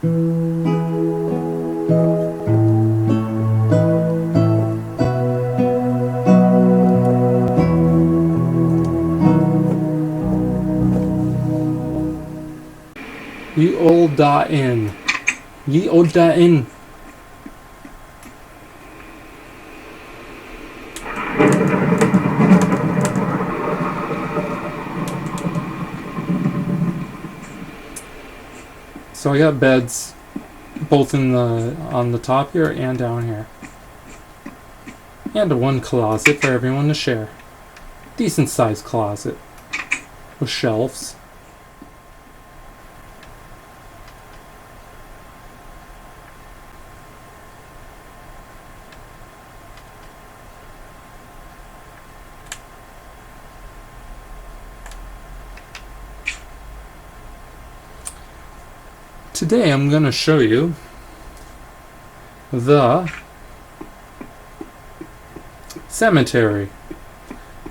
Ye old inn. Ye old inn. So I got beds both on the top here and down here. And one closet for everyone to share. Decent sized closet. With shelves. Today I'm going to show you the cemetery.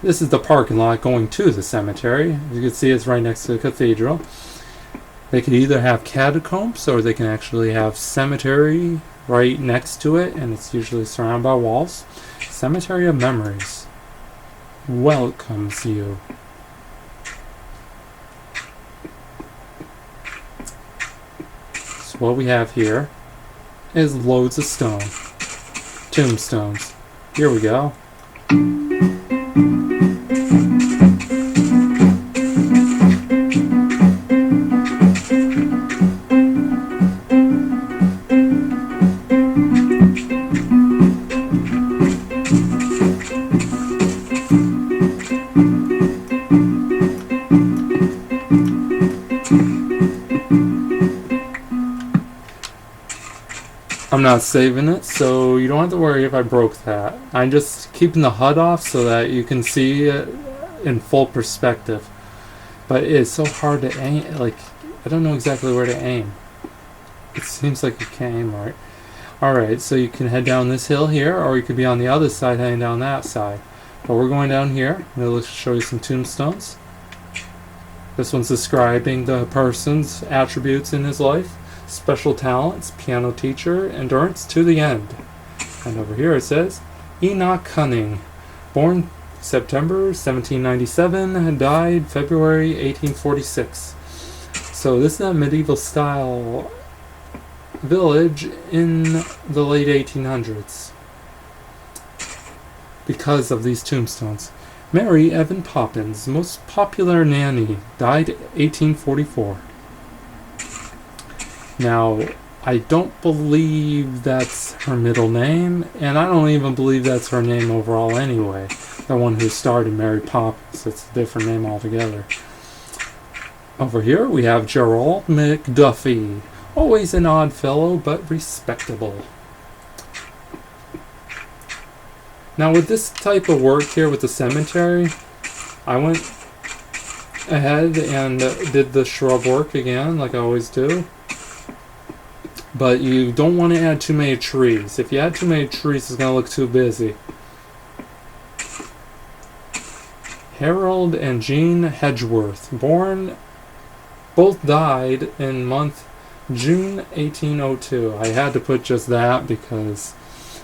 This is the parking lot going to the cemetery. As you can see, it's right next to the cathedral. They could either have catacombs or they can actually have cemetery right next to it, and it's usually surrounded by walls. Cemetery of Memories welcomes you. So what we have here is loads of stone. Tombstones. Here we go. I'm not saving it, so you don't have to worry if I broke that. I'm just keeping the HUD off so that you can see it in full perspective. But it is so hard to aim, like, I don't know exactly where to aim. It seems like you can't aim right. Alright, so you can head down this hill here, or you could be on the other side heading down that side. But we're going down here. I'm going to show you some tombstones. This one's describing the person's attributes in his life. Special talents, piano teacher, endurance to the end. And over here it says, Enoch Cunning, born September 1797 and died February 1846. So this is a medieval style village in the late 1800s because of these tombstones. Mary Evan Poppins, most popular nanny, died 1844. Now, I don't believe that's her middle name, and I don't even believe that's her name overall anyway. The one who started Mary Poppins, it's a different name altogether. Over here we have Gerald McDuffie. Always an odd fellow, but respectable. Now with this type of work here with the cemetery, I went ahead and did the shrub work again, like I always do. But you don't want to add too many trees. If you add too many trees, it's going to look too busy. Harold and Jean Hedgeworth, both died in month June 1802. I had to put just that because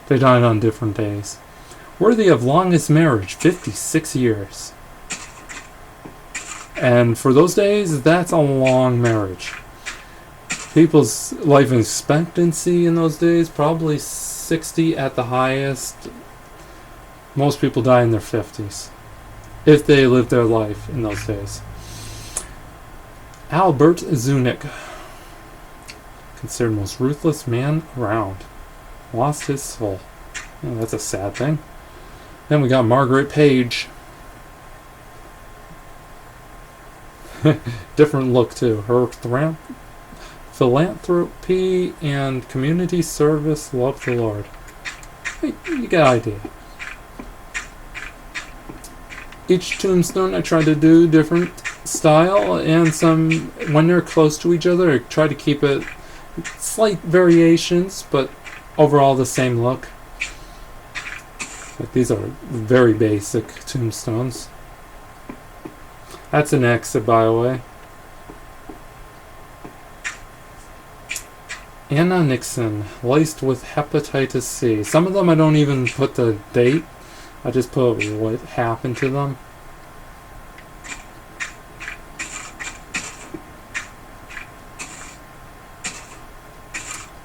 they died on different days. Worthy of longest marriage, 56 years. And for those days, that's a long marriage. People's life expectancy in those days, probably 60 at the highest. Most people die in their 50s. If they lived their life in those days. Albert Zunick, considered most ruthless man around. Lost his soul. Oh, that's a sad thing. Then we got Margaret Page. Different look too. Her philanthropy and community service loved the Lord. You get an idea. Each tombstone I try to do different style, and some when they're close to each other I try to keep it slight variations, but overall the same look. Like these are very basic tombstones. That's an exit, by the way. Anna Nixon, laced with hepatitis C. Some of them I don't even put the date. I just put what happened to them.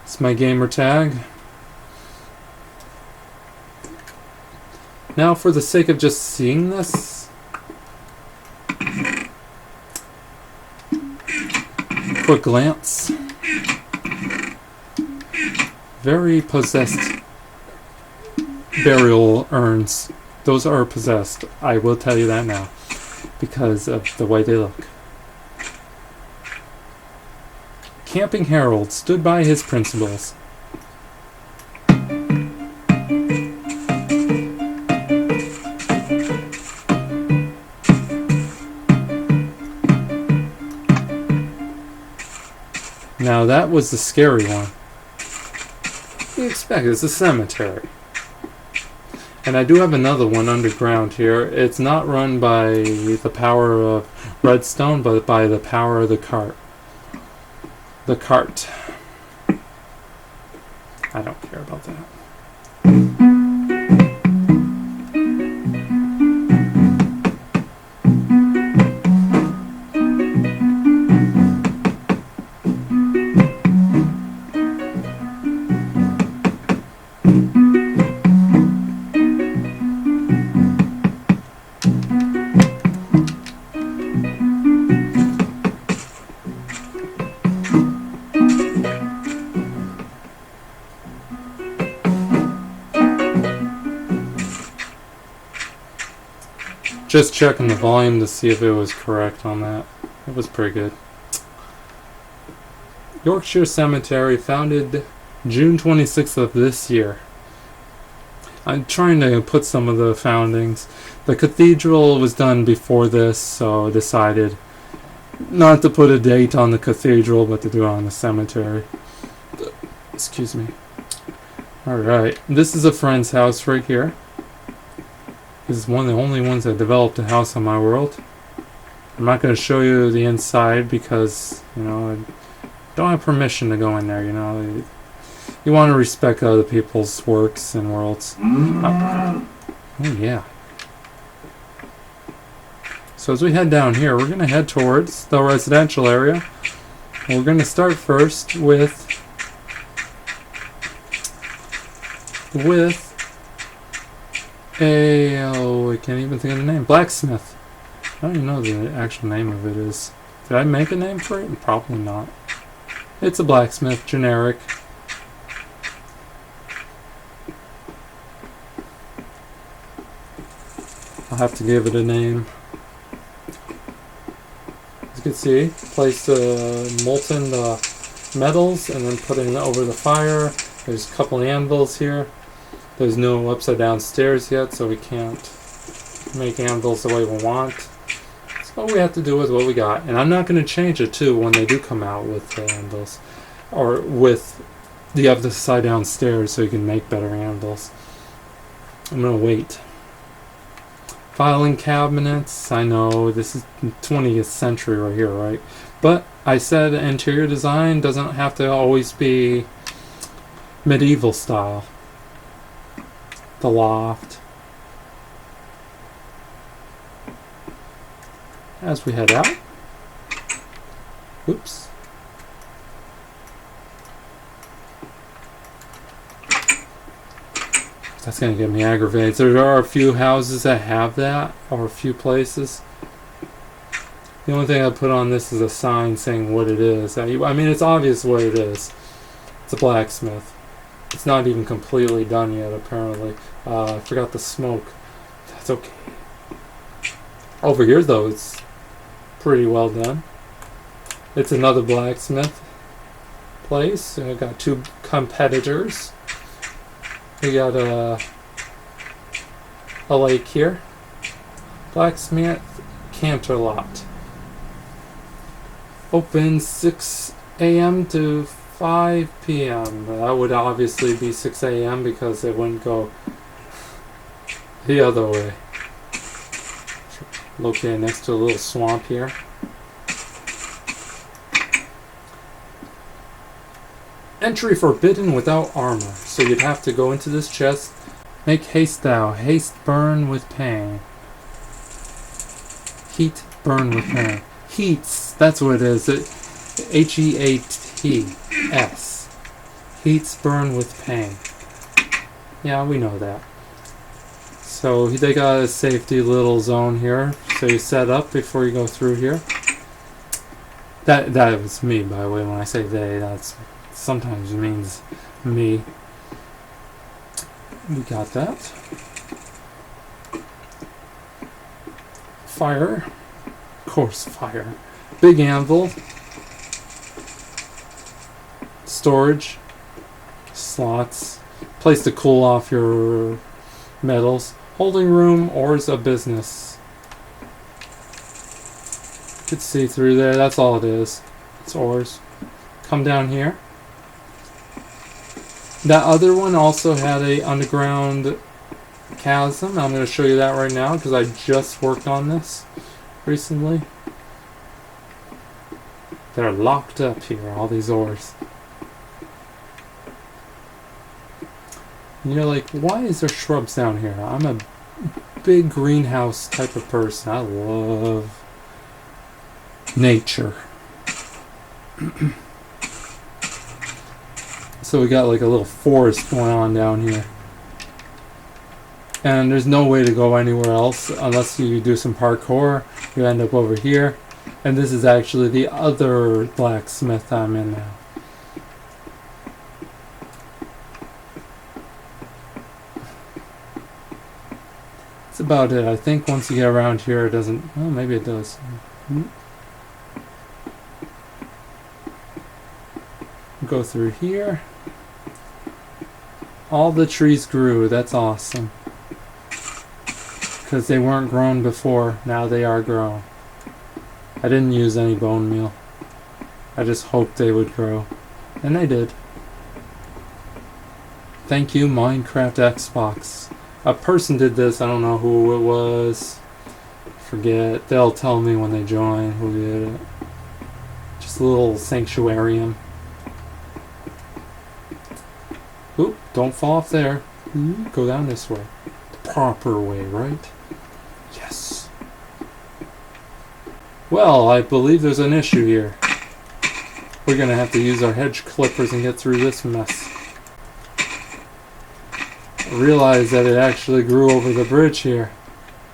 It's my gamer tag. Now, for the sake of just seeing this, quick glance. Very possessed burial urns. Those are possessed. I will tell you that now, because of the way they look. Camping Harold stood by his principles. Now that was the scary one. You expect it's a cemetery. And I do have another one underground here. It's not run by the power of redstone, but by the power of the cart. The cart. I don't care about that. Just checking the volume to see if it was correct on that. It was pretty good. Yorkshire Cemetery, founded June 26th of this year. I'm trying to put some of the foundings. The cathedral was done before this, so I decided not to put a date on the cathedral, but to do it on the cemetery. Excuse me. Alright, this is a friend's house right here. This is one of the only ones that developed a house on my world. I'm not going to show you the inside because, you know, I don't have permission to go in there, you know. You want to respect other people's works and worlds. Oh yeah. So as we head down here, we're going to head towards the residential area. And we're going to start first with I can't even think of the name. Blacksmith. I don't even know the actual name of it is. Did I make a name for it? Probably not. It's a blacksmith, generic. I'll have to give it a name. As you can see, place molten metals and then putting it over the fire. There's a couple anvils here. There's no upside down stairs yet, so we can't make anvils the way we want. So we have to do with what we got. And I'm not going to change it too when they do come out with anvils. Or with the upside down stairs so you can make better anvils. I'm going to wait. Filing cabinets. I know this is 20th century right here, right? But I said interior design doesn't have to always be medieval style. The loft. As we head out. Oops. That's going to get me aggravated. There are a few houses that have that, or a few places. The only thing I put on this is a sign saying what it is. I mean, it's obvious what it is. It's a blacksmith. It's not even completely done yet, apparently. I forgot the smoke. That's okay. Over here, though, it's pretty well done. It's another blacksmith place. I got two competitors. We got a lake here. Blacksmith Canter Lot. Open 6 a.m. to 5 p.m. That would obviously be 6 a.m. because it wouldn't go the other way. Located next to a little swamp here. Entry forbidden without armor. So you'd have to go into this chest. Make haste thou. Haste burn with pain. Heat burn with pain. Heats. That's what it is. Heats. Heats burn with pain. Yeah, we know that. So they got a safety little zone here. So you set up before you go through here. That was me, by the way. When I say they, that's sometimes means me. We got that. Fire. Of course, fire. Big anvil. Storage. Slots. Place to cool off your metals. Holding room, ores of business. You can see through there, that's all it is. It's ores. Come down here. That other one also had a underground chasm. I'm going to show you that right now because I just worked on this recently. They're locked up here, all these ores. And you're like, why is there shrubs down here? I'm a big greenhouse type of person. I love nature. So we got like a little forest going on down here. And there's no way to go anywhere else unless you do some parkour. You end up over here. And this is actually the other blacksmith I'm in now. That's about it. I think once you get around here it doesn't... Well, maybe it does. Go through here. All the trees grew. That's awesome. Because they weren't grown before. Now they are grown. I didn't use any bone meal. I just hoped they would grow. And they did. Thank you, Minecraft Xbox. A person did this. I don't know who it was. Forget. They'll tell me when they join who did it. Just a little sanctuarium. Oop, don't fall off there. Go down this way. The proper way, right? Yes. Well, I believe there's an issue here. We're gonna have to use our hedge clippers and get through this mess. I realize that it actually grew over the bridge here.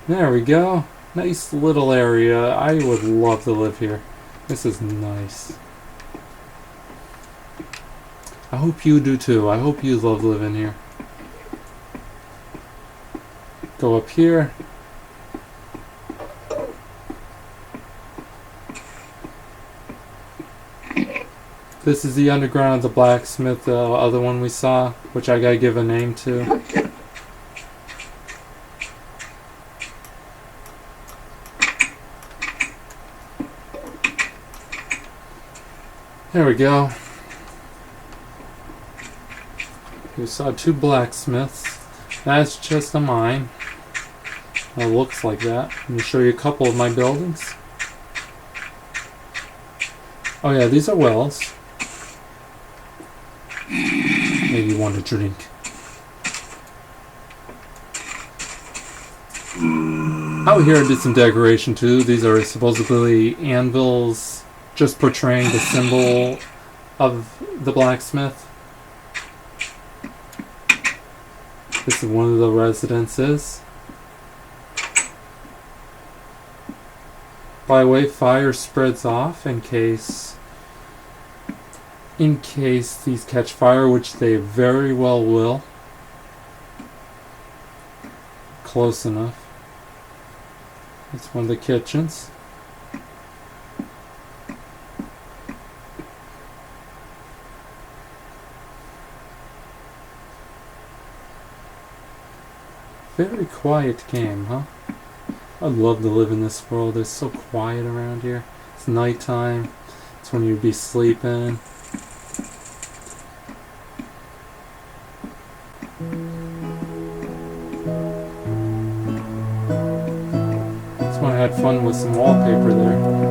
There we go. Nice little area. I would love to live here. This is nice. I hope you do too. I hope you love living here. Go up here. This is the underground of the blacksmith, the other one we saw, which I gotta give a name to. There we go. We saw two blacksmiths. That's just a mine. It looks like that. Let me show you a couple of my buildings. Oh yeah, these are wells. Maybe you want a drink. Out here I did some decoration too. These are supposedly anvils, just portraying the symbol of the blacksmith. This is one of the residences. By the way, fire spreads off in case these catch fire, which they very well will. Close enough. It's one of the kitchens. Very quiet game, huh? I'd love to live in this world. It's so quiet around here. It's nighttime. It's when you'd be sleeping. That's when I had fun with some wallpaper there.